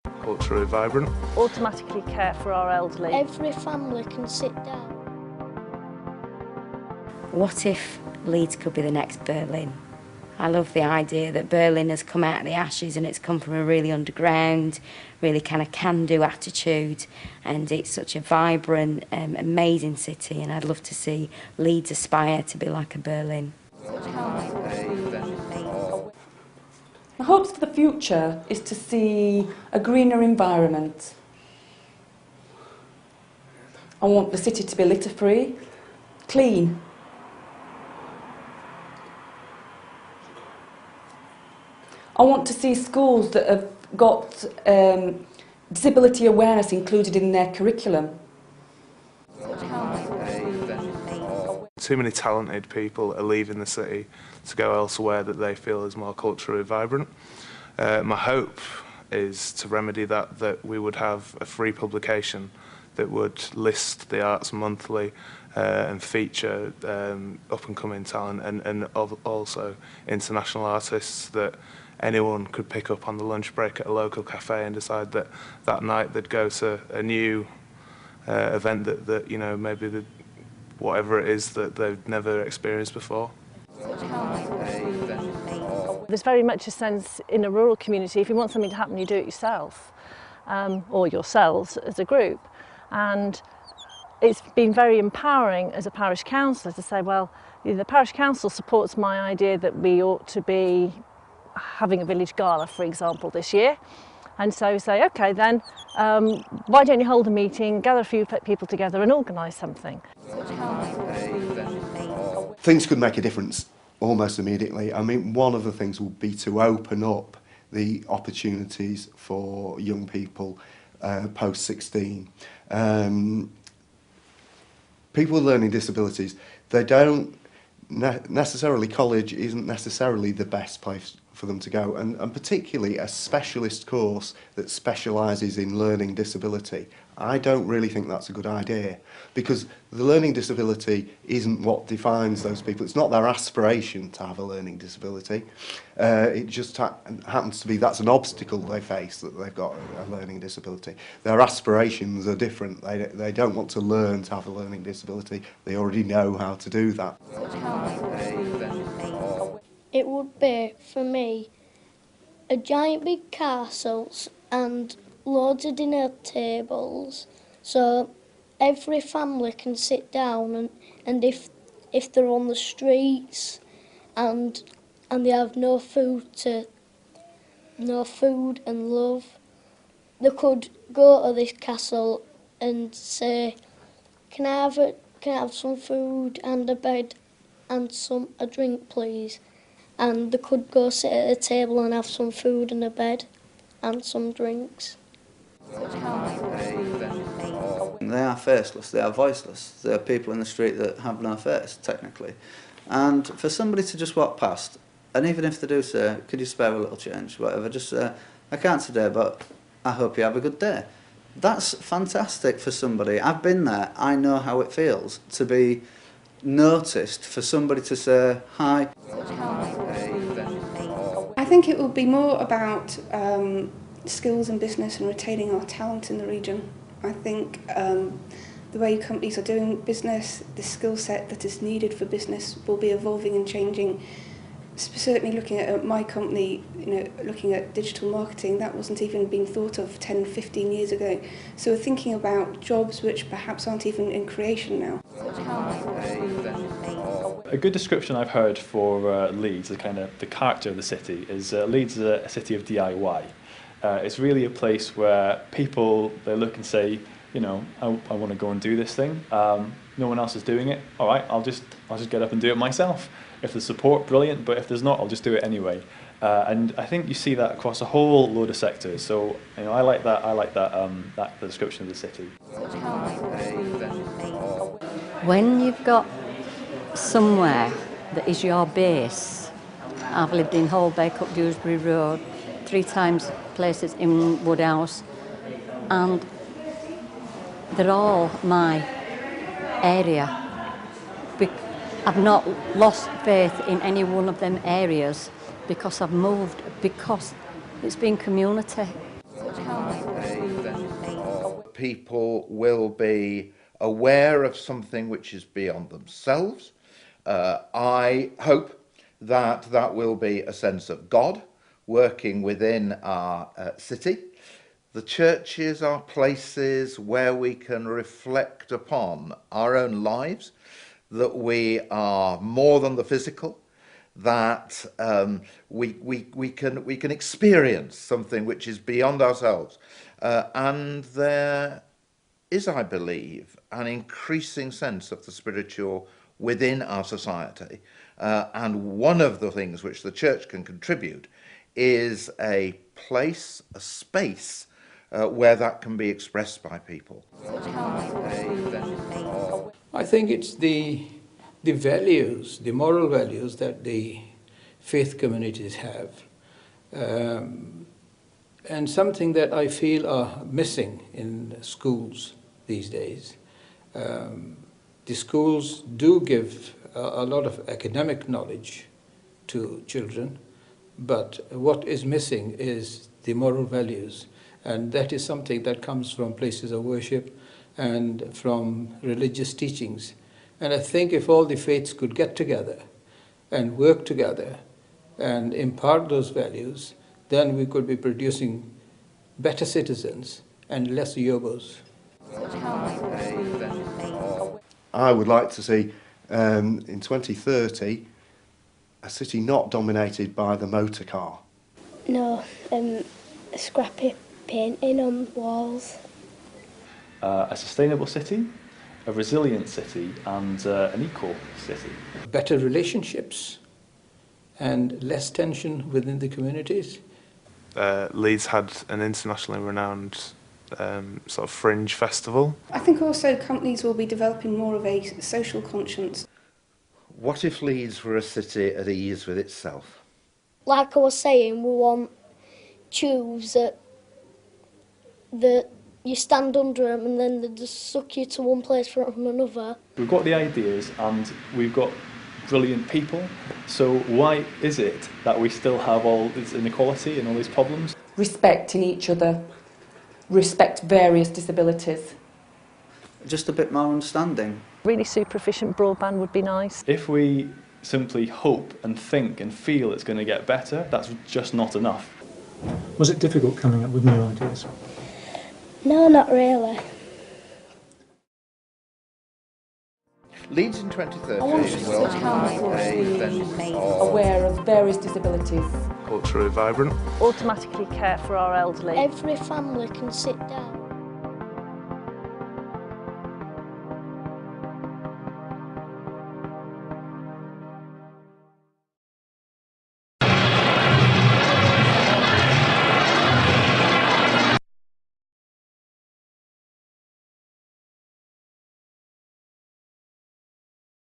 Culturally vibrant. Automatically care for our elderly. Every family can sit down. What if Leeds could be the next Berlin? I love the idea that Berlin has come out of the ashes and it's come from a really underground, really kind of can-do attitude, and it's such a vibrant, amazing city, and I'd love to see Leeds aspire to be like a Berlin. My hopes for the future is to see a greener environment. I want the city to be litter-free, clean. I want to see schools that have got disability awareness included in their curriculum. Too many talented people are leaving the city to go elsewhere that they feel is more culturally vibrant. My hope is to remedy that we would have a free publication that would list the arts monthly and feature up-and-coming talent and also international artists that anyone could pick up on the lunch break at a local cafe and decide that that night they'd go to a new event that you know, maybe whatever it is that they've never experienced before. There's very much a sense in a rural community, if you want something to happen, you do it yourself, or yourselves as a group. And it's been very empowering as a parish councillor to say, well, the parish council supports my idea that we ought to be having a village gala, for example, this year. And so say, okay then, why don't you hold a meeting, gather a few people together and organise something. Things could make a difference almost immediately. I mean, one of the things will be to open up the opportunities for young people post-16. People with learning disabilities, they don't necessarily, college isn't necessarily the best place for them to go, and particularly a specialist course that specialises in learning disability. I don't really think that's a good idea, because the learning disability isn't what defines those people. It's not their aspiration to have a learning disability. It just happens to be that's an obstacle they face, that they've got a learning disability. Their aspirations are different. They don't want to learn to have a learning disability. They already know how to do that. It would be, for me, a giant big castle and loads of dinner tables, so every family can sit down, and if they're on the streets and they have no food and love, they could go to this castle and say, can I have some food and a bed and a drink, please? And they could go sit at a table and have some food and a bed and some drinks. They are faceless, they are voiceless. They are people in the street that have no face, technically. And for somebody to just walk past, and even if they do say, could you spare a little change, whatever, just say, I can't today, but I hope you have a good day. That's fantastic for somebody. I've been there, I know how it feels to be noticed, for somebody to say, hi. I think it will be more about skills and business and retaining our talent in the region. I think the way companies are doing business, the skill set that is needed for business will be evolving and changing. Certainly looking at my company, looking at digital marketing, that wasn't even being thought of 10, 15 years ago. So we're thinking about jobs which perhaps aren't even in creation now. A good description I've heard for Leeds, the character of the city, is Leeds is a city of DIY. It's really a place where people, they look and say, I want to go and do this thing. No one else is doing it. All right, I'll just get up and do it myself. If there's support, brilliant. But if there's not, I'll just do it anyway. And I think you see that across a whole load of sectors. So I like that. I like that the description of the city. When you've got somewhere that is your base, I've lived in Holbeck up Dewsbury Road, 3 times places in Woodhouse, and they're all my area. I've not lost faith in any one of them areas because I've moved, because it's been community. that people will be aware of something which is beyond themselves. I hope that that will be a sense of God working within our city. The churches are places where we can reflect upon our own lives, that we are more than the physical, that we can experience something which is beyond ourselves. And there is, I believe, an increasing sense of the spiritual within our society. And one of the things which the church can contribute is a place, a space, where that can be expressed by people. I think it's the values, the moral values that the faith communities have, and something that I feel are missing in schools these days. The schools do give a lot of academic knowledge to children, but what is missing is the moral values, and that is something that comes from places of worship and from religious teachings. And I think if all the faiths could get together and work together and impart those values, then we could be producing better citizens and less yobos. I would like to see, in 2030, a city not dominated by the motor car. No, scrappy painting on walls. A sustainable city, a resilient city, and an equal city. Better relationships and less tension within the communities. Leeds had an internationally renowned sort of fringe festival. I think also companies will be developing more of a social conscience. What if Leeds were a city at ease with itself? Like I was saying, we want tubes that you stand under them and then they just suck you to one place from another. We've got the ideas and we've got brilliant people, so why is it that we still have all this inequality and all these problems? Respecting each other, respect various disabilities. Just a bit more understanding. Really super efficient broadband would be nice. If we simply hope and think and feel it's going to get better, that's just not enough. Was it difficult coming up with new ideas? No, not really. Leeds in 2030 I want will councils a sense of aware of various disabilities. Culturally vibrant. Automatically care for our elderly. Every family can sit down